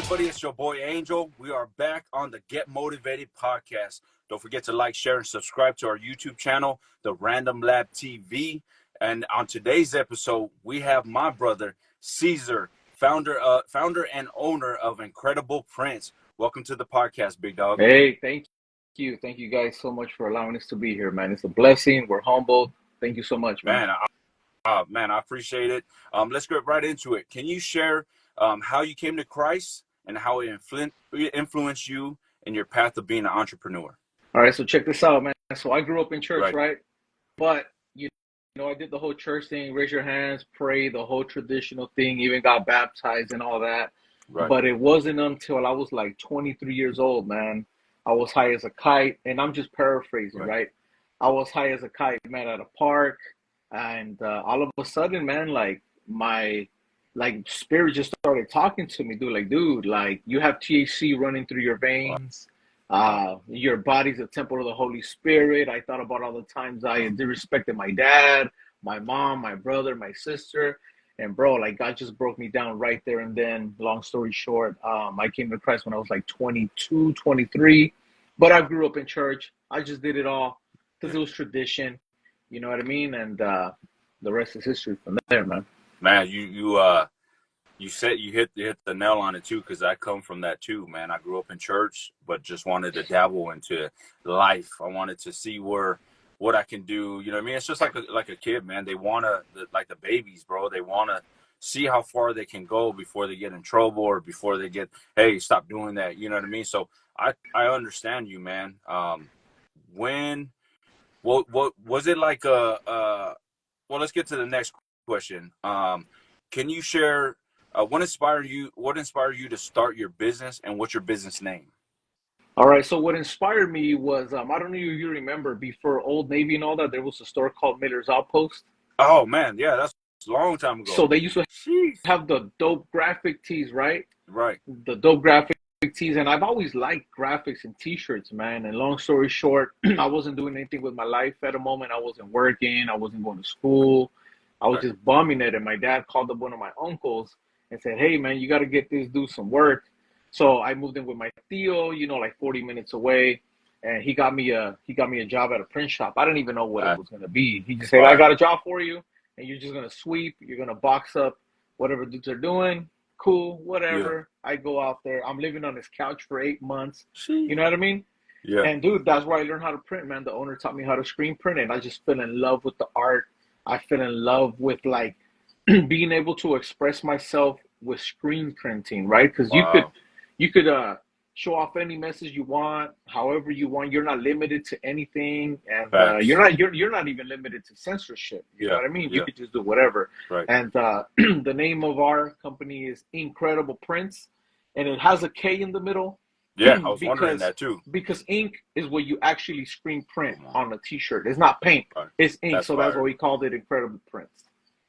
everybody? It's your boy Angel. We are back on the Get Motivated podcast. Don't forget to like, share, and subscribe to our YouTube channel, The Random Lab TV. And on today's episode, we have my brother, Cesar, founder and owner of Inkredible Printz. Welcome to the podcast, big dog. Hey, thank you. Thank you guys so much for allowing us to be here, man. It's a blessing. We're humbled. Thank you so much, man. Man, I appreciate it. Let's get right into it. Can you share how you came to Christ and how it influenced you in your path of being an entrepreneur? All right, so check this out, man. So I grew up in church, Right. right? But, you know, I did the whole church thing, raise your hands, pray, the whole traditional thing, even got baptized and all that. Right. But it wasn't until I was like 23 years old, man. I was high as a kite, and I'm just paraphrasing, right? I was high as a kite, man, at a park. And all of a sudden, man, like my spirit just started talking to me, dude. Like, dude, like you have THC running through your veins. Your body's a temple of the Holy Spirit. I thought about all the times I disrespected my dad, my mom, my brother, my sister. And bro, like God just broke me down right there and then. Long story short, I came to Christ when I was like 22, 23. But I grew up in church. I just did it all because it was tradition. You know what I mean? And the rest is history from there, man. Man, you hit the nail on it too, because I come from that too, man. I grew up in church, but just wanted to dabble into life. I wanted to see what I can do. You know what I mean? It's just like a kid, man. They like the babies, bro. They wanna see how far they can go before they get in trouble or before they get, hey, stop doing that. You know what I mean? So I understand you, man. What was it like? Well, let's get to the next question. Can you share what inspired you to start your business, and what's your business name? All right. So what inspired me was I don't know if you remember, before Old Navy and all that, there was a store called Miller's Outpost. Oh man, yeah, that's a long time ago. So they used to have the dope graphic tees, right? Right. The dope graphic tees, and I've always liked graphics and t-shirts, man. And long story short, I wasn't doing anything with my life at the moment. I wasn't working. I wasn't going to school. I was just bumming it. And my dad called up one of my uncles and said, hey, man, you got to get this dude some work. So I moved in with my tío, you know, like 40 minutes away. And he got me a job at a print shop. I didn't even know what it was going to be. He just said, I got a job for you, and you're just going to sweep. You're going to box up whatever dudes are doing. Cool, whatever. Yeah. I go out there. I'm living on his couch for 8 months. You know what I mean? Yeah. And dude, that's where I learned how to print, man. The owner taught me how to screen print, and I just fell in love with the art. I fell in love with like being able to express myself with screen printing, right? Because you could show off any message you want, however you want. You're not limited to anything, and you're not even limited to censorship. You know what I mean? You could just do whatever. Right. And the name of our company is Inkredible Printz, and it has a K in the middle. Yeah, I was wondering that too. Because ink is what you actually screen print on a t-shirt. It's not paint. Right. It's ink. That's why we called it Inkredible Printz.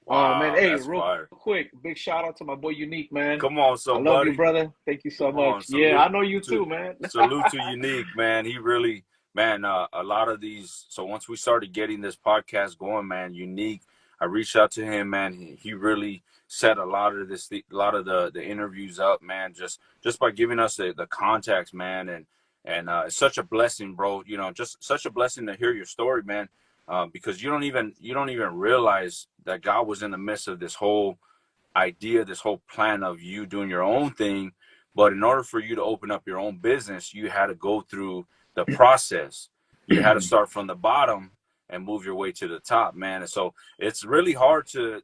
Wow, man, hey, real quick, big shout out to my boy Unique, man. Come on, I love buddy. You, brother. Thank you so much. Yeah, I know you too, man. Salute to Unique, man. He really, man, a lot of these. So once we started getting this podcast going, man, Unique, I reached out to him, man. He really set a lot of the interviews up, man, just by giving us the contacts, man. And it's such a blessing, bro. You know, just such a blessing to hear your story, man. Because you don't even realize that God was in the midst of this whole idea, this whole plan of you doing your own thing. But in order for you to open up your own business, you had to go through the process. You had to start from the bottom and move your way to the top, man. And so it's really hard to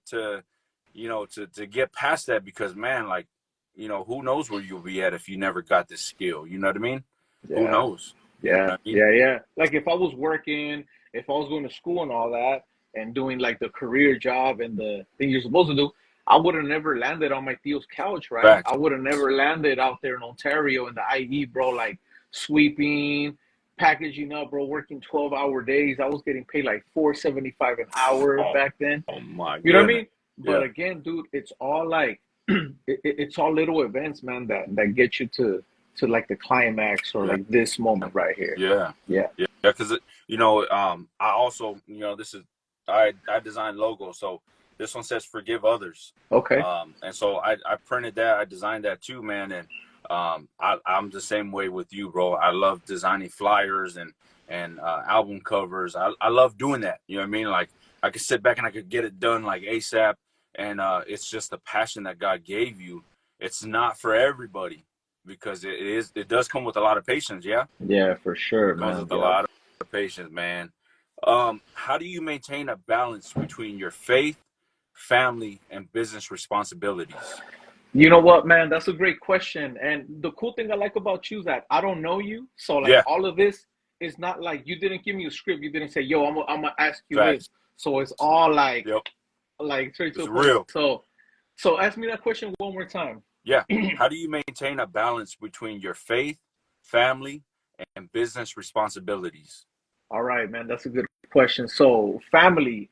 get past that, because, man, like, you know, who knows where you'll be at if you never got this skill. You know what I mean? Yeah. Who knows? Yeah. You know what I mean? Yeah. Like if I was working, if I was going to school and all that and doing like the career job and the thing you're supposed to do, I would have never landed on my tío's couch, right? Fact. I would have never landed out there in Ontario in the IE, bro, like sweeping, packaging up, bro, working 12-hour days. I was getting paid like $4.75 an hour back then. Oh my God. You know what I mean? But again, dude, it's all like it's all little events, man, that get you to like the climax or like this moment right here. Yeah. Because you know, I also, you know, I designed logos, so this one says forgive others. Okay. And so I printed that, I designed that too, man, and I'm the same way with you, bro. I love designing flyers and album covers. I love doing that. You know what I mean? Like I could sit back and I could get it done like ASAP. And it's just the passion that God gave you. It's not for everybody because it does come with a lot of patience. Yeah, Yeah, for sure, it comes man. with a Yep. lot of patience, man. How do you maintain a balance between your faith, family, and business responsibilities? You know what, man? That's a great question. And the cool thing I like about you is that I don't know you. So, like, Yeah, all of this is not like you didn't give me a script. You didn't say, yo, I'm gonna ask you this. facts. So it's all Yep, like straight to it's the point. real. So ask me that question one more time. Yeah. How do you maintain a balance between your faith, family, and business responsibilities? All right, man. That's a good question. So, family,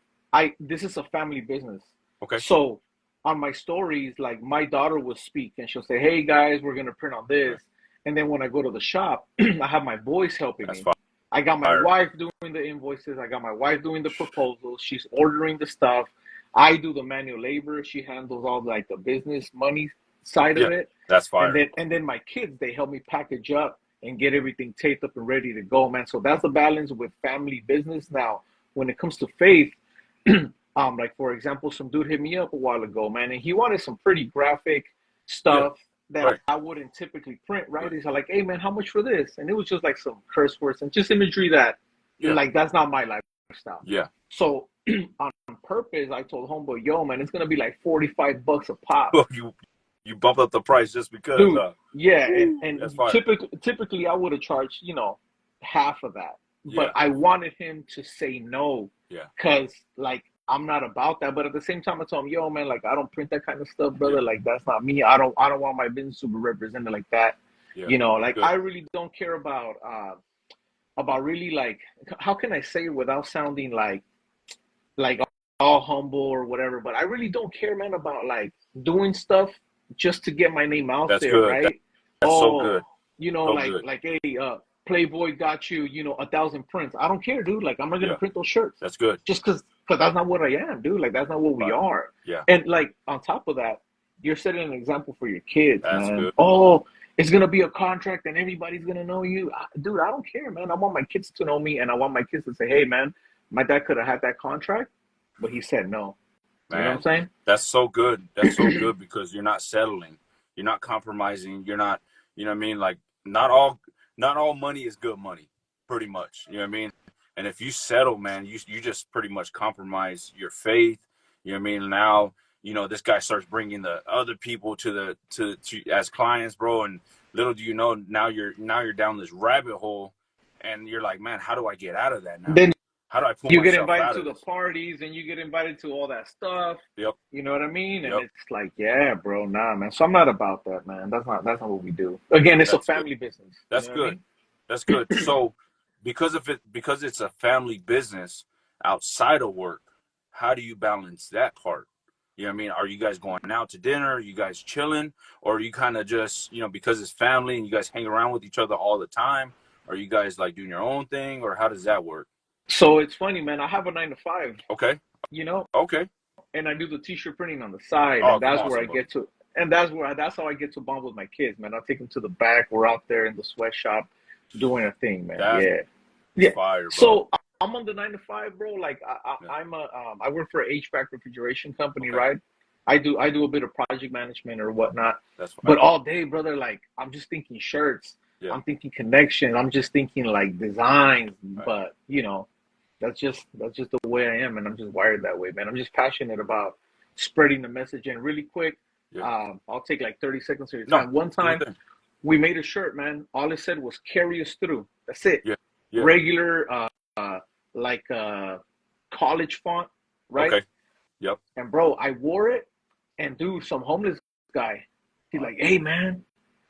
this is a family business. Okay, So on my stories, like my daughter will speak and she'll say, hey guys, we're gonna print on this. okay. And then when I go to the shop, I have my boys helping That's me. I got my fire. wife doing the invoices. I got my wife doing the proposals. She's ordering the stuff. I do the manual labor. She handles all like the business money side of Yeah, it. that's And fire. then my kids, they help me package up and get everything taped up and ready to go, man. So that's the balance with family business. Now, when it comes to faith, like for example, some dude hit me up a while ago, man, and he wanted some pretty graphic Yeah, stuff that right, I wouldn't typically print, right? right. He's like, hey man, how much for this? And it was just like some curse words and just imagery that Yeah, like that's not my lifestyle. yeah. So on purpose, I told homeboy, yo, man, it's gonna be like $45 a pop. Well, you bump up the price just because, Dude, yeah, Woo, that's and fire. typically I would have charged, half of that. But Yeah, I wanted him to say no, yeah, because like I'm not about that. But at the same time I told him, yo man, like I don't print that kind of stuff, yeah, brother. Like that's not me. I don't want my business to be represented like that. yeah. Like Good. I really don't care about really like how can I say it without sounding like all humble or whatever, but I really don't care, man, about like doing stuff just to get my name out That's there, good. right? That's so Oh, good. So good. hey, Playboy got you, 1,000 prints. I don't care, dude. Like I'm not gonna Yeah, print those shirts that's good. just because that's not what I am, dude. Like that's not what we Fire. are. Yeah, And like on top of that, you're setting an example for your kids, that's man. good. Oh, it's gonna be a contract and everybody's gonna know you, dude. I don't care, man. I want my kids to know me, and I want my kids to say, hey, man, my dad could have had that contract, but he said no. You know what I'm Man, saying? that's so good. That's so good because you're not settling. You're not compromising. You're not, you know what I mean? Like not all money is good money, pretty much. You know what I mean? And if you settle, man, you just pretty much compromise your faith. You know what I mean? Now, this guy starts bringing the other people to as clients, bro, and little do you know, now you're down this rabbit hole and you're like, man, how do I get out of that now? Then How do I pull you get myself invited out to of the this? parties and you get invited to all that stuff. Yep. You know what I mean? And Yep. it's like, yeah, bro, nah, man. So I'm not about that, man. That's not what we do. Again, it's a That's good. family business. You That's know what I good. mean? That's good. So, because it's a family business outside of work, how do you balance that part? You know what I mean? Are you guys going out to dinner? Are you guys chilling? Or are you kind of just, because it's family and you guys hang around with each other all the time? Are you guys like doing your own thing or how does that work? So it's funny, man. I have a 9 to 5, Okay. you know, Okay. and I do the t-shirt printing on the side, Oh, and come that's on, where I somebody. get to, that's how I get to bond with my kids, man. I take them to the back. We're out there in the sweatshop doing a thing, man. That's Yeah, yeah. fire, bro. So I'm on the 9 to 5, bro. Like Yeah. I work for a HVAC refrigeration company, Okay. right? I do a bit of project management or whatnot, That's but fire. all day, brother, like I'm just thinking shirts. Yeah. I'm thinking connection. I'm just thinking like designs, Right. but that's just the way I am, and I'm just wired that way, man. I'm just passionate about spreading the message. And really quick, Yeah. I'll take like 30 seconds of your No, time. One do your time, thing. we made a shirt, man. All it said was "carry us through." That's it. Yeah. Yeah. Regular, like college font, right? Okay. Yep. And bro, I wore it, and dude, some homeless guy, he's Wow. like, "Hey, man,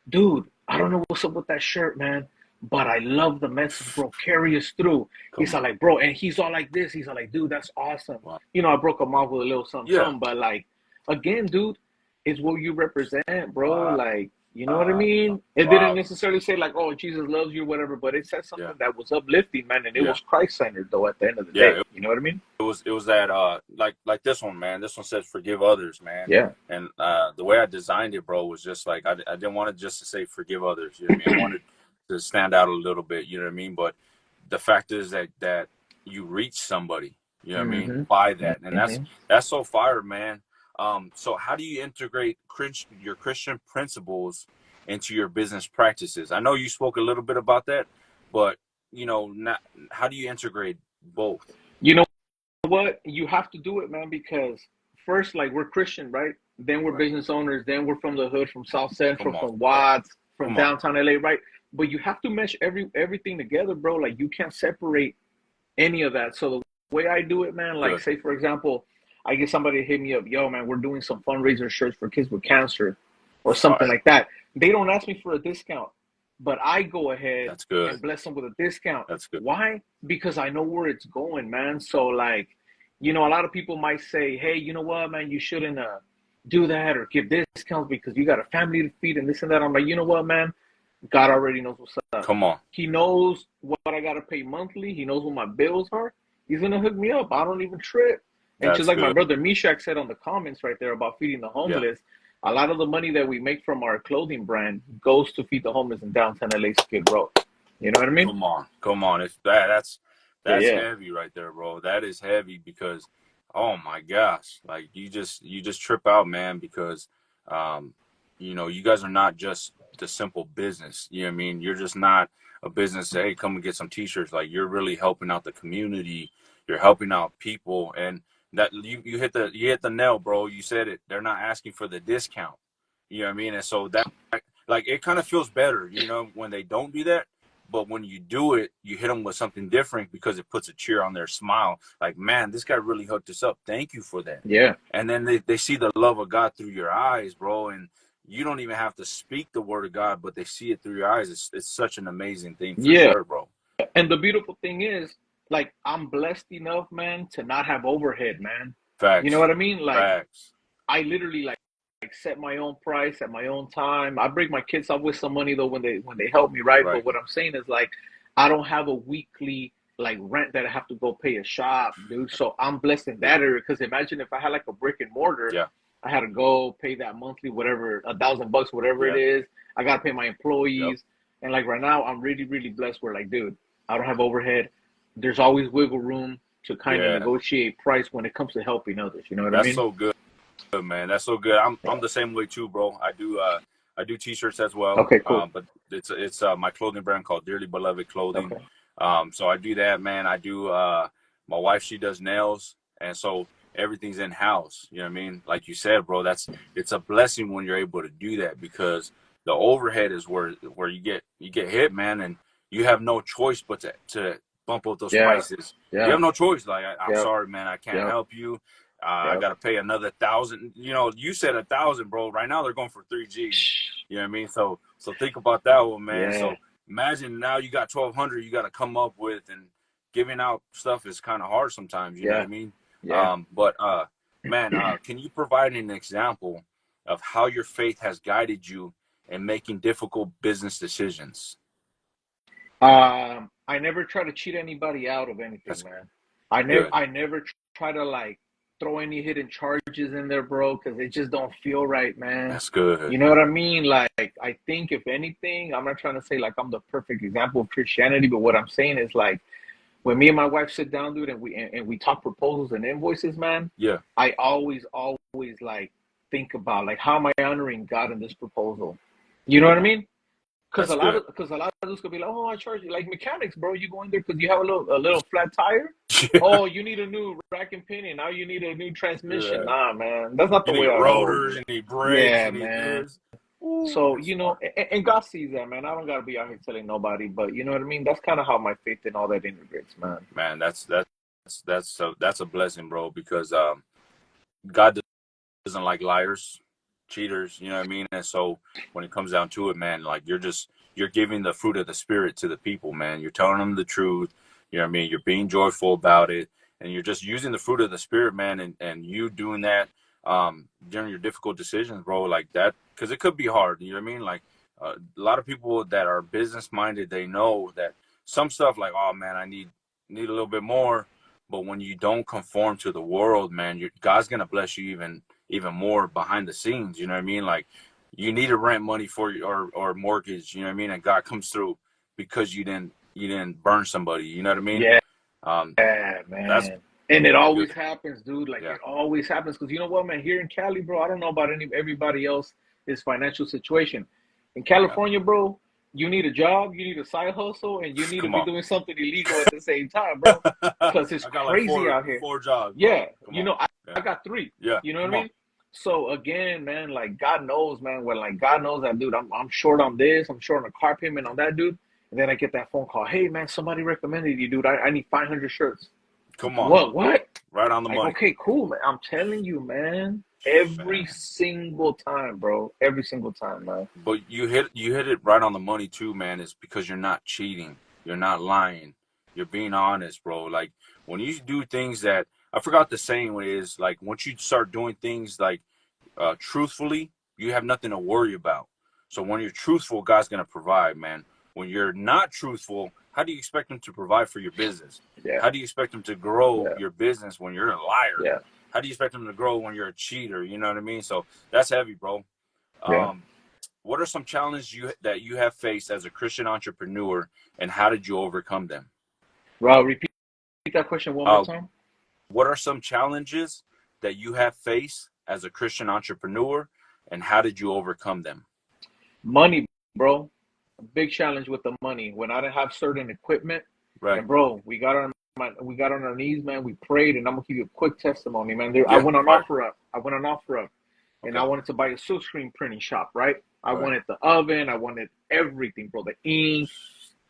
dude, I don't know what's up with that shirt, man, but I love the message, bro. Carry us through." He's Come all on. like, bro, and he's all like this. He's all like, dude, that's awesome. Wow. I broke him off with a little something, Yeah. something, but like, again, dude, it's what you represent, bro. Wow. Like, You know what I mean? It didn't Wow. necessarily say like, "Oh, Jesus loves you," whatever, but it said Yeah. something that was uplifting, man, and it Yeah. was Christ centered though. At the end of the day, Yeah. you know what I mean? It was that like this one, man. This one says forgive others, man. Yeah. And the way I designed it, bro, was just like I didn't want it just to say forgive others. You know what I mean? I wanted to stand out a little bit. You know what I mean? But the fact is that you reach somebody. You know what I mean? Mm-hmm. By that, and Mm-hmm. that's so fire, man. So how do you integrate your Christian principles into your business practices? I know you spoke a little bit about that, but not, how do you integrate both? You know what? You have to do it, man, because first, like we're Christian, right? Then we're Right. business owners. Then we're from the hood, from South Central, Come on. from Watts, from Come on. downtown LA, right? But you have to mesh everything together, bro. Like you can't separate any of that. So the way I do it, man, like Good. say for example, I get somebody to hit me up, yo, man, we're doing some fundraiser shirts for kids with cancer or something Fire. like that. They don't ask me for a discount, but I go ahead That's good. and bless them with a discount. That's good. Why? Because I know where it's going, man. So like, a lot of people might say, hey, you know what, man, you shouldn't do that or give discounts because you got a family to feed and this and that. I'm like, you know what, man, God already knows what's up. Come on. He knows what I gotta pay monthly. He knows what my bills are. He's gonna hook me up. I don't even trip. And just That's like my good. brother Mishak said on the comments right there about feeding the Yeah. homeless, a lot of the money that we make from our clothing brand goes to feed the homeless in downtown LA Skid Row. You know what I mean? Come on. Come on. It's that's Yeah, that's yeah. heavy right there, bro. That is heavy because oh my gosh. Like you just trip out, man, because um you guys are not just the simple business. You know what I mean? You're just not a business, hey, come and get some t-shirts. Like you're really helping out the community. You're helping out people, and that you hit the nail, bro. You said it. They're not asking for the discount. You know what I mean? And so that like it kind of feels better, when they don't do that. But when you do it, you hit them with something different because it puts a cheer on their smile. Like, man, this guy really hooked us up. Thank you for that. Yeah. And then they see the love of God through your eyes, bro. And you don't even have to speak the word of God, but they see it through your eyes. It's such an amazing thing for Yeah. sure, bro. And the beautiful thing is, like, I'm blessed enough, man, to not have overhead, man. You know Facts. what I mean? Like, Facts. I literally like set my own price at my own time. I break my kids up with some money though when they help me, right? But Right. what I'm saying is like I don't have a weekly like rent that I have to go pay a shop, dude. So I'm blessed in Yeah. that area because imagine if I had like a brick and mortar, Yeah. I had to go pay that monthly, whatever, $1,000, whatever it Yeah. is. I gotta pay my Yep. employees. And like right now, I'm really, really blessed where like, dude, I don't have overhead. There's always wiggle room to kind of Yeah. negotiate price when it comes to helping others. You know what I That's mean? so good, man. That's so good. I'm Yeah. the same way too, bro. I do t-shirts as well. Okay, cool. But it's my clothing brand called Dearly Beloved Clothing. Okay. So I do that, man. I do my wife, she does nails, and so everything's in house. You know what I mean? Like you said, bro, it's a blessing when you're able to do that because the overhead is where you get hit, man, and you have no choice but to bump up those Yeah. prices. You Yeah. have no choice. Like I'm Yeah. sorry, man, I can't Yeah. help you. I Yeah. got to pay another 1,000. You said 1,000, bro. Right now they're going for 3Gs. You know what I mean? So think about that one, man. Yeah. So imagine now you got 1,200 you got to come up with, and giving out stuff is kind of hard sometimes. You know what Yeah. I mean? Yeah. But man, can you provide an example of how your faith has guided you in making difficult business decisions? I never try to cheat anybody out of anything, That's man. I never, good. I never try to like throw any hidden charges in there, bro, because it just don't feel right, man. That's good. You know what I mean? Like, I think if anything, I'm not trying to say like I'm the perfect example of Christianity, but what I'm saying is like when me and my wife sit down, dude, and we talk proposals and invoices, man, Yeah, I always like think about like how am I honoring God in this proposal? You know what I mean? Because that's good. a lot of those could be like, oh, I charge you like mechanics, bro. You go in there because you have a little flat tire. Yeah. Oh, you need a new rack and pinion. Now you need a new transmission. Yeah. Nah, man, that's not the You way need I roll, rotors, dude. you need brakes, Yeah, you need man. this. Ooh, So that's you know, smart. and God sees that, man. I don't gotta be out here telling nobody, but you know what I mean. That's kind of how my faith and all that integrates, man. Man, that's a blessing, bro, because God doesn't like liars, cheaters, you know what I mean? And so when it comes down to it, man, like you're giving the fruit of the spirit to the people, man. You're telling them the truth, you know what I mean? You're being joyful about it, and you're just using the fruit of the spirit, man, and you doing that during your difficult decisions, bro, like that, because it could be hard. You know what I mean? Like a lot of people that are business minded, they know that some stuff like, oh man, I need a little bit more. But when you don't conform to the world, man, God's gonna bless you even more behind the scenes. You know what I mean? Like you need to rent money for or mortgage. You know what I mean? And God comes through because you didn't burn somebody. You know what I mean? Yeah, Um, that's man. And it good. always happens, dude. Like Yeah. it always happens. Because you know what, man? Here in Cali, bro, I don't know about everybody else, his financial situation. In Yeah. California, bro, you need a job, you need a side hustle, and you need to Come be on. doing something illegal at the same time, bro. Because it's I got like crazy out here. four jobs, bro. Yeah, Come you on. know, I Yeah. got three. Yeah. You know what Come I on. mean? So again, man, like God knows, man. When like God knows that, dude, I'm short on this, I'm short on a car payment on that, dude. And then I get that phone call. Hey, man, somebody recommended you, dude. I need 500 shirts. Come on. What? Right on the Like, money. okay, cool, man. I'm telling you, man. Every Man. single time, bro. Every single time, man. But you hit it right on the money too, man. It's because you're not cheating. You're not lying. You're being honest, bro. Like when you do things that I forgot the saying is like once you start doing things like truthfully, you have nothing to worry about. So when you're truthful, God's gonna provide, man. When you're not truthful, how do you expect him to provide for your business? Yeah, How do you expect him to grow yeah, your business when you're a liar? yeah, How do you expect him to grow when you're a cheater? You know what I mean? So that's heavy, bro. yeah. Um, what are some challenges that you have faced as a Christian entrepreneur, and how did you overcome them? Rob, repeat that question one more Uh, time. what are some challenges that you have faced as a Christian entrepreneur, and how did you overcome them? Money, bro. Big challenge with the money. When I didn't have certain equipment, Right. and bro, we got on our knees, man. We prayed, and I'm gonna give you a quick testimony, man. I Yeah. went on Fire. OfferUp. I went on OfferUp, and Okay. I wanted to buy a silkscreen printing shop, right? I Right. wanted the oven. I wanted everything, bro. The ink,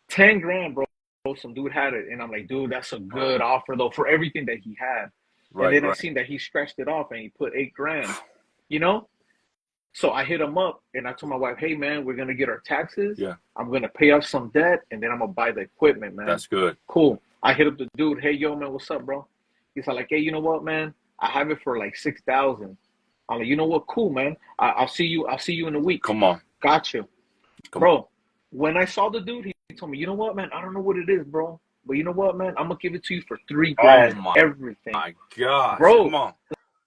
10 grand, bro. Some dude had it, and I'm like, dude, that's a Wow. good offer though for everything that he had. And Right. then I Right. seen that he scratched it off and he put 8 grand, you know. So I hit him up and I told my wife, hey man, we're gonna get our taxes. Yeah. I'm gonna pay off some debt and then I'm gonna buy the equipment, man. That's good. Cool. I hit up the dude, hey yo man, what's up, bro? He's like, hey, you know what, man? I have it for like 6,000. I'm like, you know what, cool, man. I'll see you in a week. Come on. Got you. Come on. Bro, when I saw the dude, he told me, you know what, man? I don't know what it is, bro. But you know what, man? I'm gonna give it to you for 3 grand. Oh Everything. my gosh. Bro, Come on.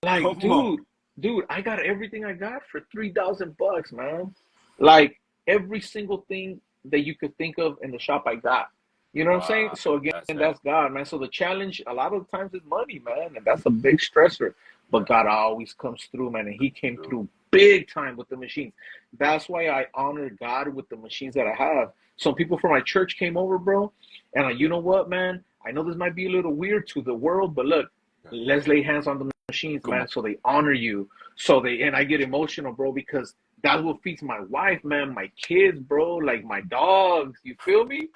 like, Come on. dude, I got everything I got for 3,000 bucks, man. Like every single thing that you could think of in the shop I got. You know what I'm saying? Wow. So again, That's heavy. that's God, man. So the challenge a lot of the times is money, man, and that's a big stressor. But God always comes through, man, and He came through big time with the machines. That's why I honor God with the machines that I have. Some people from my church came over, bro, and you know what, man? I know this might be a little weird to the world, but look, let's lay hands on the machines, Come man, on. so they honor you. And I get emotional, bro, because that's what feeds my wife, man, my kids, bro, like my dogs. You feel me?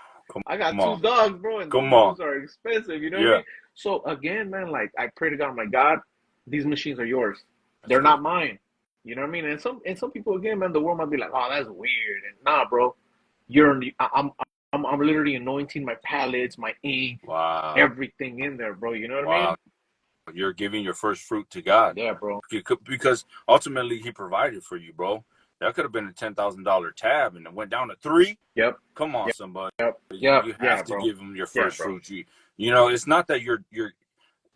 I got Come 2 on. dogs, bro, and those Come on. dudes are expensive. You know what I Yeah. mean? So again, man, like I pray to God, I'm like, God, these machines are yours. That's They're good. not mine. You know what I mean? And some people again, man, the world might be like, oh, that's weird. And nah, bro, I'm literally anointing my palettes, my ink, Wow. everything in there, bro. You know what I mean? Wow. You're giving your first fruit to God. Yeah, bro. Because ultimately He provided for you, bro. That could have been a $10,000 tab and it went down to 3. Yep. Come on, Yep. somebody. Yep. Yep. You Yeah, have to bro. give Him your Yeah, first bro. fruit. You know, it's not that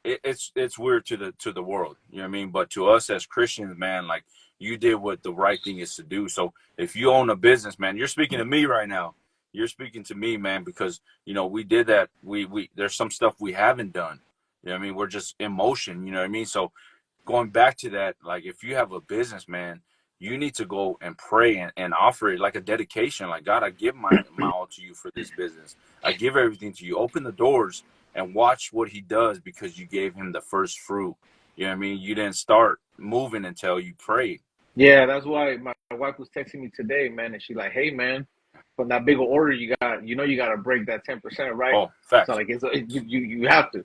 it's weird to the world, you know what I mean? But to us as Christians, man, like you did what the right thing is to do. So if you own a business, man, you're speaking to me right now. You're speaking to me, man, because you know we did that. We there's some stuff we haven't done. You know what I mean? We're just in motion, you know what I mean? So going back to that, like if you have a business, man, you need to go and pray and offer it like a dedication. Like, God, I give my all to you for this business. I give everything to you. Open the doors and watch what He does because you gave Him the first fruit. You know what I mean? You didn't start moving until you prayed. Yeah, that's why my wife was texting me today, man, and she's like, "Hey, man, from that big order you got, you got to break that 10%, right?" Oh, So facts. like, you have to.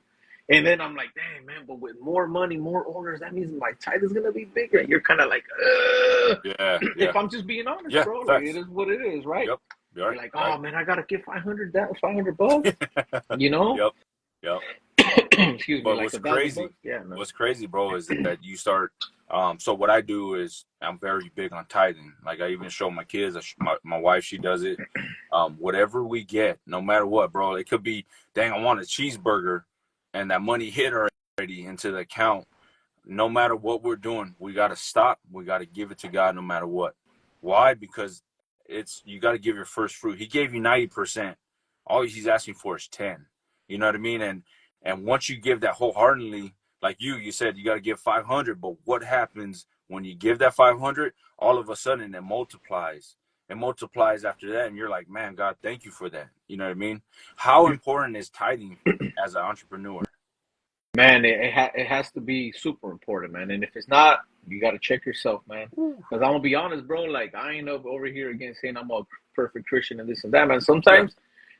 And then I'm like, "Dang, man, but with more money, more orders, that means my tithe is gonna be bigger." And you're kind of like, "Ugh." Yeah, If yeah, I'm just being honest, yeah, bro, like it facts. is what it is, right? Yep. You're You're right, like, right. "Oh man, I gotta get 500 down, 500 bucks," you know? Yep, yep. excuse me, But like $1,000. Yeah, man. what's crazy, bro, is that you start. So what I do is I'm very big on tithing. Like I even show my kids. My wife, she does it. Whatever we get, no matter what, bro. It could be, dang, I want a cheeseburger, and that money hit already into the account. No matter what we're doing, we got to stop. We got to give it to God no matter what. Why? Because you got to give your first fruit. He gave you 90%. All he's asking for is 10. You know what I mean? And once you give that wholeheartedly, like you said, you got to give 500. But what happens when you give that 500? All of a sudden, it multiplies. It multiplies after that, and you're like, man, God, thank you for that. You know what I mean? How important is tithing as an entrepreneur? Man, it has to be super important, man. And if it's not, you got to check yourself, man. Because I'm gonna be honest, bro. Like I ain't up over here again saying I'm a perfect Christian and this and that, man. Yeah, Sometimes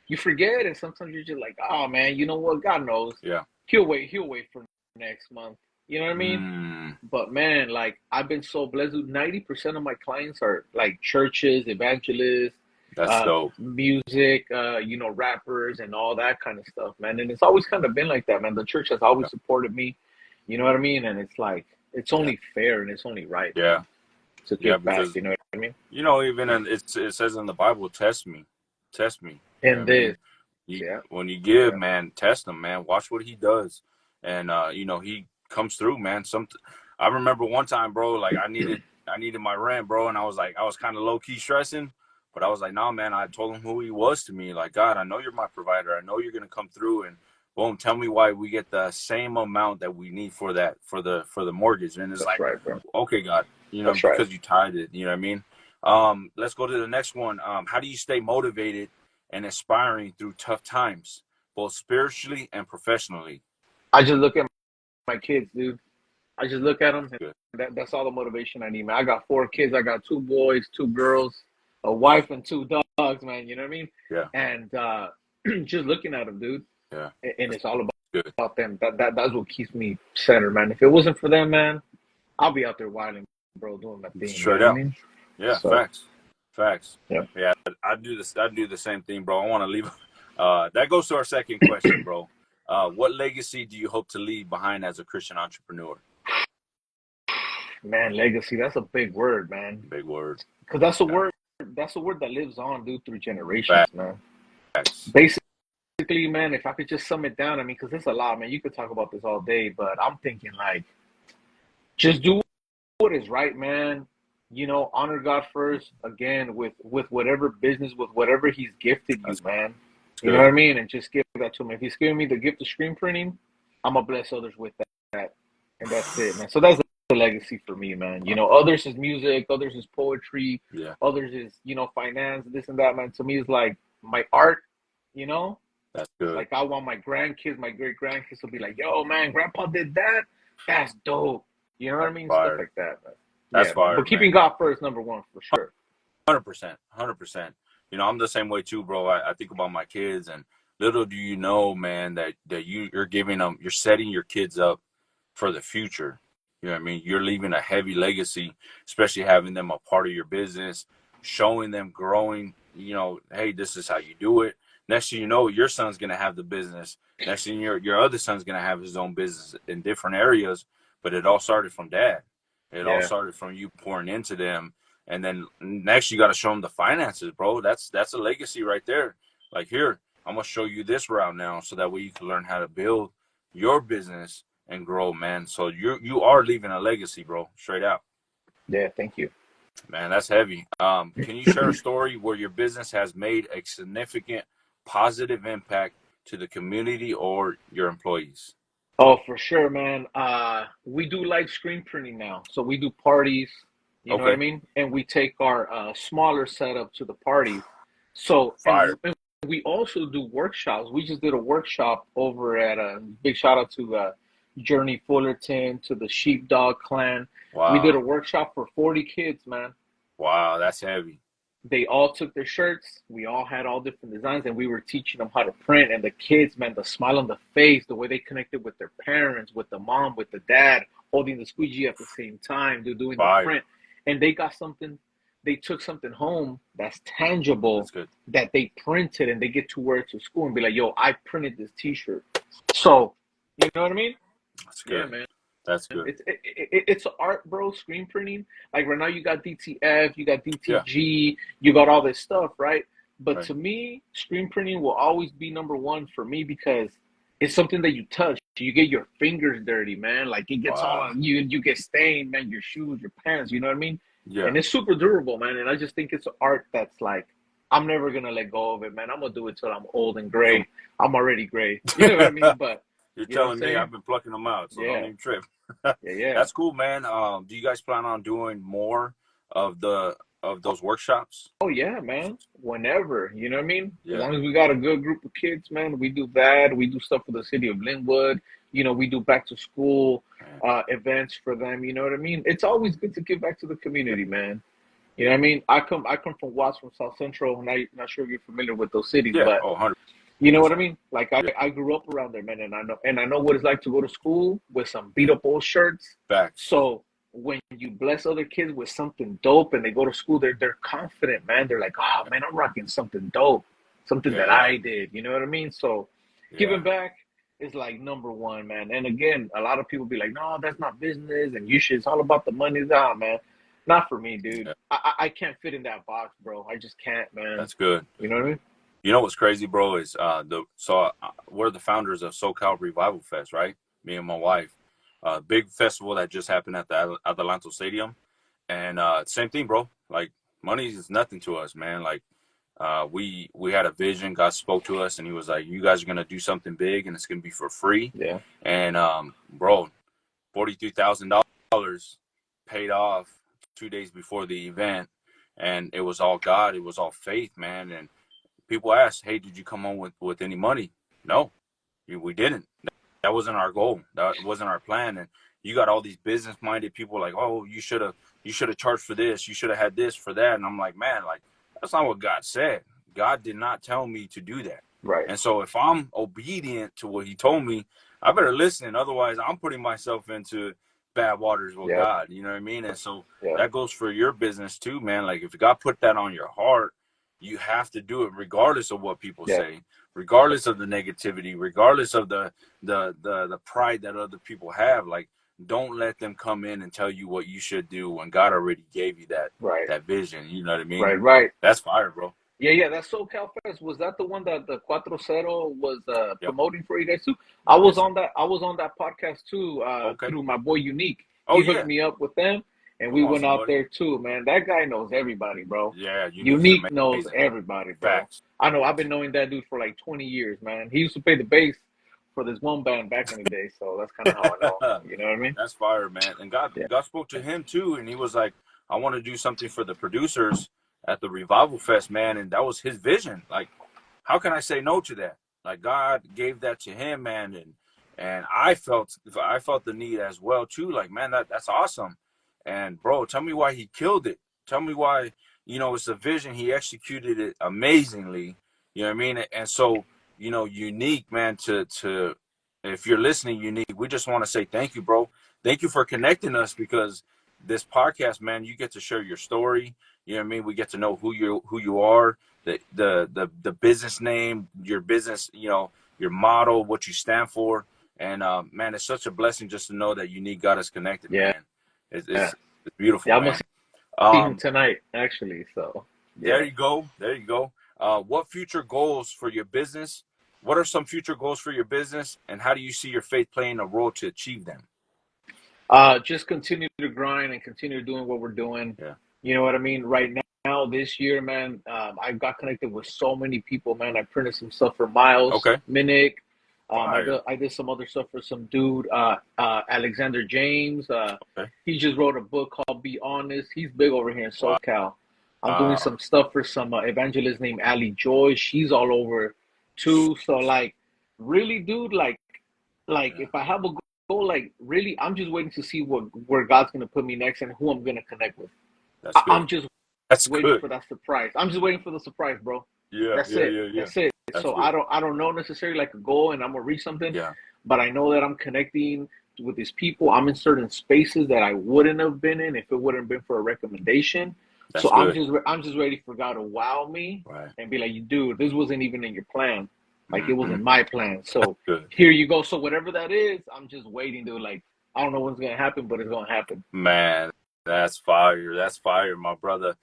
you forget, and sometimes you're just like, oh man, you know what? God knows. yeah. He'll wait for next month. You know what I mean? Mm, But man, like I've been so blessed. 90% of my clients are like churches, evangelists, that's dope. music, rappers and all that kind of stuff, man. And it's always kind of been like that, man. The church has always Yeah, supported me. You know what I mean? And it's like it's yeah, only fair and it's only right, man, yeah, to yeah. give back. Because You know what I mean? even it says in the Bible, test me. You know what And I mean? this, You yeah, when you give, yeah, man, test him, man. Watch what he does, and he comes through, man. I remember one time, bro. Like I needed my rent, bro, and I was kind of low key stressing, but I was like, nah, man. I told him who he was to me. Like, God, I know you're my provider. I know you're gonna come through, and boom, tell me why we get the same amount that we need for the mortgage, and it's that's like, right, bro. okay, God, That's right. because you tied it. You know what I mean? Let's go to the next one. How do you stay motivated and inspiring through tough times, both spiritually and professionally? I just look at my kids, dude. I just look at them. Good. That's all the motivation I need, man. I got 4 kids. I got 2 boys, 2 girls, a wife, and 2 dogs, man. You know what I mean? Yeah. And just looking at them, dude, Yeah. and That's it's all good. about them. That's what keeps me centered, man. If it wasn't for them, man, I'll be out there wilding, bro, doing my thing. You know Straight what I out. mean? Yeah. So, Facts. Facts. yeah. Yeah. I do this. I do the same thing, bro. I want to leave. That goes to our second question, bro. What legacy do you hope to leave behind as a Christian entrepreneur? Man, legacy. That's a big word, man. Big word. Because that's a Yeah. word. That's a word that lives on, dude, through generations, Facts. man. Facts. Basically, man, if I could just sum it down, I mean, because there's a lot, man. You could talk about this all day, but I'm thinking like, just do what is right, man. Honor God first. Again, with whatever business, with whatever He's gifted you, That's man. You know good. what I mean? And just give that to Him. If He's giving me the gift of screen printing, I'm gonna bless others with that, and that's it, man. So that's the legacy for me, man. Others is music, others is poetry, Yeah. others is finance, this and that, man. To me, it's like my art. You know, That's good. like I want my grandkids, my great grandkids to be like, "Yo, man, Grandpa did that. That's dope." You know what I That's mean? Stuff fire. like that, man. That's Yeah, man. fire, But keeping man. God first, number one, for sure. 100%. 100%. I'm the same way too, bro. I think about my kids, and little do you know, man, that you're setting your kids up for the future. You know what I mean? You're leaving a heavy legacy, especially having them a part of your business, showing them growing, hey, this is how you do it. Next thing you know, your son's gonna have the business. Next thing your other son's gonna have his own business in different areas. But it all started from dad. It all Yeah, started from you pouring into them. And then next you gotta show them the finances, bro. That's a legacy right there. Like, here, I'm gonna show you this route now so that way you can learn how to build your business and grow, man. So you are leaving a legacy, bro. Straight out. yeah. Thank you. Man, that's heavy. Can you share a story where your business has made a significant positive impact to the community or your employees? Oh, for sure, man. We do live screen printing now, so we do parties. You know what I Okay. mean? And we take our smaller setup to the parties. So, Fire. and we also do workshops. We just did a workshop over at a big shout out to Journey Fullerton, to the Sheepdog Clan. We did Wow. a workshop for 40 kids, man. Wow, that's heavy. They all took their shirts. We all had all different designs, and we were teaching them how to print. And the kids, man, the smile on the face, the way they connected with their parents, with the mom, with the dad, holding the squeegee at the same time, they're doing the Fire. print. And they got something, they took something home that's tangible That's good. that they printed, and they get to wear it to school and be like, yo, I printed this t shirt. So You know what I mean? That's Yeah, good. man. That's good. It's art, bro. Screen printing. Like right now, you got DTF, you got Yeah. DTG, you got all this stuff, right? But Right. to me, screen printing will always be number one for me because it's something that you touch. You get your fingers dirty, man. Like it gets all Wow. on you, and you get stained, man. Your shoes, your pants. You know what I mean? Yeah. And it's super durable, man. And I just think it's art that's like I'm never gonna let go of it, man. I'm gonna do it till I'm old and Come gray. I'm already gray. You know what I mean? But You're you know what I'm telling me saying? I've been plucking them out, so don't Yeah, even trip. yeah, yeah. That's cool, man. Do you guys plan on doing more of those workshops? Oh yeah, man. Whenever, you know what I mean? As Yeah. long as we got a good group of kids, man, we do that. We do stuff for the city of Linwood. You know, we do back to school Man. events for them. You know what I mean? It's always good to give back to the community, man. You know what I mean? I come from Watts, from South Central, and I'm not sure if you're familiar with those cities, Yeah. but Oh, you know what I 100%. mean? Like Yeah. I grew up around there, man, and I know what it's like to go to school with some beat up old shirts. Facts. So when you bless other kids with something dope and they go to school, they're confident, man. They're like, oh man, I'm rocking something dope, something Yeah. that Yeah. I did. You know what I mean? So Yeah. giving back is like number one, man. And again, a lot of people be like, no, that's not business, and you should. It's all about the money. Nah, man, not for me, dude. Yeah. I can't fit in that box, bro. I just can't, man. That's good. You know what I mean? You know what's crazy, bro? Is we're the founders of SoCal Revival Fest, right? Me and my wife. Big festival that just happened at the Adelanto Stadium, and same thing, bro. Like money is nothing to us, man. Like we had a vision. God spoke to us, and He was like, "You guys are gonna do something big, and it's gonna be for free." Yeah. And bro, $43,000 paid off 2 days before the event, and it was all God. It was all faith, man. And people ask, "Hey, did you come home with any money?" No, we didn't. That wasn't our goal. That wasn't our plan. And you got all these business minded people like, "Oh, you should have charged for this. You should have had this for that." And I'm like, man, like that's not what God said. God did not tell me to do that. Right. And so if I'm obedient to what He told me, I better listen. Otherwise, I'm putting myself into bad waters with Yeah. God. You know what I mean? And so Yeah. that goes for your business too, man. Like if God put that on your heart, you have to do it regardless of what people Yeah. say, regardless of the negativity, regardless of the pride that other people have. Like don't let them come in and tell you what you should do when God already gave you Right. that vision. You know what I mean? Right. Right. That's fire, bro. Yeah, yeah, that SoCal Fest, was that the one that the Cuatro Cero was Yep. promoting for you guys too? Yes, sir. I was on that podcast too, Okay. through my boy Unique. Oh He hooked yeah. me up with them and we Come on, went out somebody. there too, man. That guy knows everybody, bro. Yeah, Unique's Unique knows amazing. everybody, bro. Facts. I know I've been knowing that dude for like 20 years, man. He used to play the bass for this one band back in the day, so that's kind of how I know him. You know what I mean? That's fire, man. And Yeah. God spoke to him too, and he was like, "I want to do something for the producers at the Revival Fest, man." And that was his vision. Like, how can I say no to that? Like, God gave that to him, man, and I felt the need as well too. Like, man, that's awesome. And bro, tell me why he killed it. Tell me why. It's a vision. He executed it amazingly. You know what I mean? And so, Unique, man, to if you're listening, Unique, we just want to say thank you, bro. Thank you for connecting us because this podcast, man, you get to share your story. You know what I mean? We get to know who you are, the business name, your business, your motto, what you stand for. And man, it's such a blessing just to know that Unique got us connected, Yeah. man. It's Yeah. it's, it's beautiful, Yeah, I'm gonna man. see him Um, tonight, actually. So there yeah. you go. There you go. What future goals for your business? What are some future goals for your business, and how do you see your faith playing a role to achieve them? Just continue to grind and continue doing what we're doing. Yeah. You know what I mean? Right now, this year, man, I got connected with so many people, man. I printed some stuff for Miles Okay. Minnick. Fire. I did some other stuff for some dude, Alexander James. Okay. He just wrote a book called Be Honest. He's big over here in Wow. SoCal. I'm doing some stuff for some evangelist named Ali Joy. She's all over too. So like, really, dude, like Yeah. if I have a goal, like really, I'm just waiting to see where God's gonna put me next and who I'm gonna connect with. That's I'm good. just That's waiting good. for that surprise. I'm just waiting for the surprise, bro. Yeah. That's Yeah. it. Yeah. Yeah. That's it. That's So good. I don't know necessarily like a goal and I'm gonna reach something, Yeah. but I know that I'm connecting with these people. I'm in certain spaces that I wouldn't have been in if it wouldn't have been for a recommendation. That's So good. I'm just ready for God to wow me Right. and be like, dude, this wasn't even in your plan. Like it wasn't my plan. So Good. here you go. So whatever that is, I'm just waiting to like, I don't know what's gonna happen, but it's gonna happen. Man, that's fire. That's fire, my brother.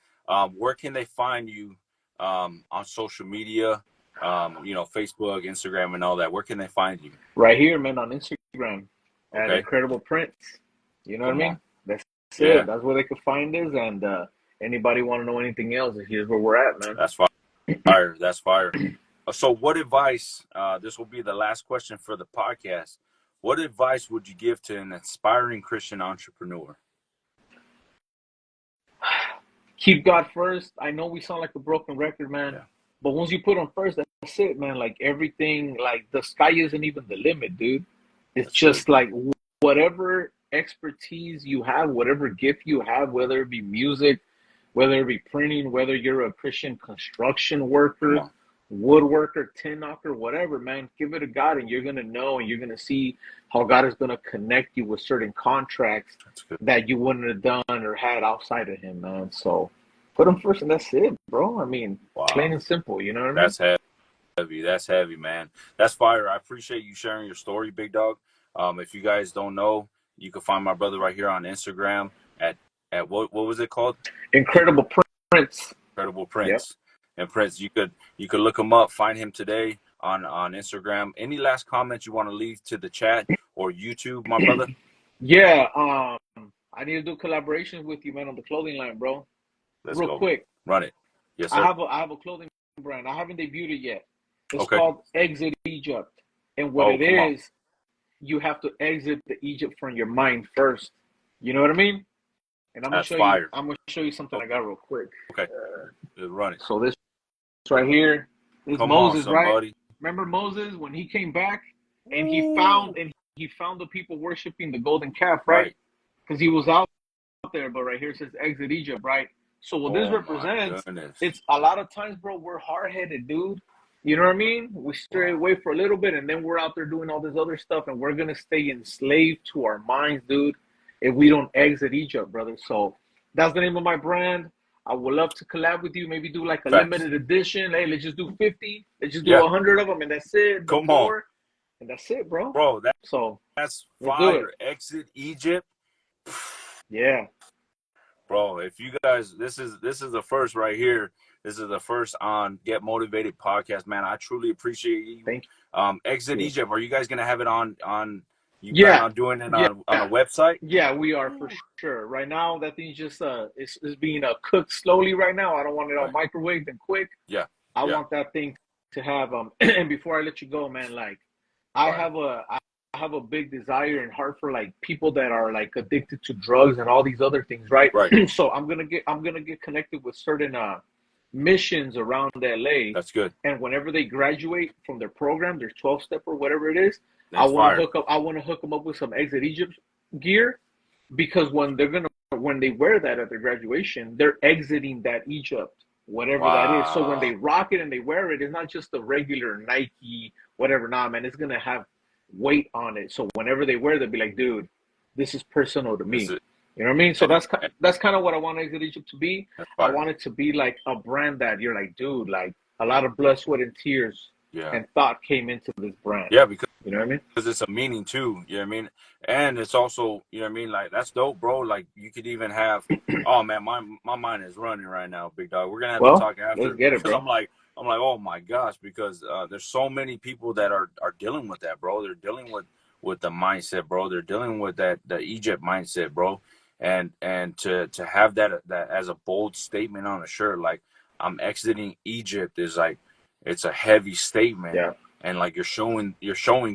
Where can they find you on social media? Facebook, Instagram, and all that. Where can they find you? Right here, man, on Instagram at Okay. Inkredible Printz. You know what I Come mean? on. That's Yeah, it. That's where they could find us. And anybody want to know anything else? Here's where we're at, man. that's fire. That's fire. So, what advice? This will be the last question for the podcast. What advice would you give to an aspiring Christian entrepreneur? Keep God first. I know we sound like a broken record, man. Yeah. But once you put him first, that's it, man. Like everything, like the sky isn't even the limit, dude. It's That's just good. like whatever expertise you have, whatever gift you have, whether it be music, whether it be printing, whether you're a Christian construction Come worker, on. woodworker, tin knocker, whatever, man, give it to God and you're going to know and you're going to see how God is going to connect you with certain contracts That's good. that you wouldn't have done or had outside of Him, man. So put Him first and that's it, bro. I mean, plain Wow. and simple, you know what I mean? That's heavy. That's heavy, man. That's fire. I appreciate you sharing your story, big dog. If you guys don't know, you can find my brother right here on Instagram at what was it called? Inkredible Printz. Incredible Yep. Printz. And Printz, you could look him up, find him today on Instagram. Any last comments you want to leave to the chat or YouTube, my brother? Yeah, I need to do collaborations with you, man, on the clothing line, bro. Let's Real go. quick, Run it. Yes, I sir. have a clothing brand. I haven't debuted it yet. It's Okay. called Exit Egypt. And what Oh, it come on. is, you have to exit the Egypt from your mind first. You know what I mean? And That's fire. I'm gonna show you something I got real quick. Okay. Run it. So this right here is Come on, Moses, right? somebody. Remember Moses when he came back and Ooh. he found the people worshiping the golden calf, right? Right. Because he was out there, but right here it says exit Egypt, right? So what this Oh my represents, goodness. it's a lot of times, bro, we're hard headed, dude. You know what I mean? We stray Wow. away for a little bit and then we're out there doing all this other stuff and we're gonna stay enslaved to our minds, dude, if we don't exit Egypt, brother. So that's the name of my brand. I would love to collab with you, maybe do like a Facts. limited edition. Hey, let's just do 50, let's just do Yeah. 100 of them and that's it, no Come on. more. And that's it, bro. Bro, So that's let's do it. fire. Exit Egypt. Yeah. Bro, if you guys, this is the first right here. This is the first on Get Motivated podcast, man. I truly appreciate you. Thank Exit you. Egypt. Are you guys gonna have it on? You plan Yeah. on doing it Yeah. on a website? Yeah, we are for sure. Right now, that thing's just it's being cooked slowly right now. I don't want it all Right. microwaved and quick. Yeah. I Yeah. want that thing to have and before I let you go, man, like I Fire. have a big desire and heart for like people that are like addicted to drugs and all these other things, right? Right. So I'm gonna get connected with certain missions around LA, That's good. and whenever they graduate from their program, their 12-step or whatever it is, That's fire. I want to hook them up with some Exit Egypt gear because when they wear that at their graduation, they're exiting that Egypt, whatever that is. So when they Wow. rock it and they wear it, it's not just the regular Nike, whatever. Nah, man, it's gonna have weight on it. So whenever they wear it, they'll be like, dude, this is personal to This me. is You know what I mean? So that's kind of what I want Exit Egypt to be. that's I fire. want it to be like a brand that you're like, dude, like a lot of blood, sweat, and tears Yeah. and thought came into this brand. Yeah, because You know what I mean? it's a meaning too. You know what I mean? And it's also, you know what I mean? Like that's dope, bro. Like you could even have oh man, my mind is running right now, big dog. We're gonna have to talk after let's get it, because bro. I'm like, oh my gosh, because there's so many people that are dealing with that, bro. They're dealing with the mindset, bro. They're dealing with the Egypt mindset, bro. And to have that as a bold statement on a shirt, like I'm exiting Egypt is like it's a heavy statement. Yeah. And like you're showing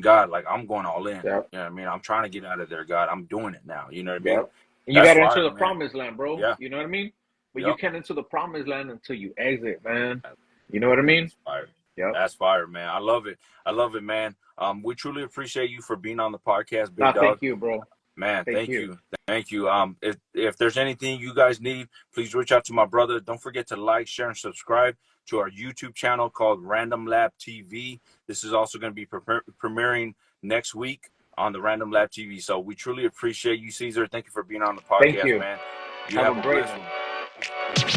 God, like I'm going all in. Yeah. You know what I mean? I'm trying to get out of there, God. I'm doing it now. You know what I Yeah. mean? And you That's got to enter fire, the man. promised land, bro. Yeah. You know what I mean? But Yep. you can't enter the promised land until you exit, man. You know what I mean? That's fire. Yeah. That's fire, man. I love it. I love it, man. We truly appreciate you for being on the podcast, big dog. Thank you, bro. Man, thank you. you. Thank you. If there's anything you guys need, please reach out to my brother. Don't forget to like, share, and subscribe to our YouTube channel called Random Lab TV. This is also going to be premiering next week on the Random Lab TV. So we truly appreciate you, Cesar. Thank you for being on the podcast, man. You have a great one.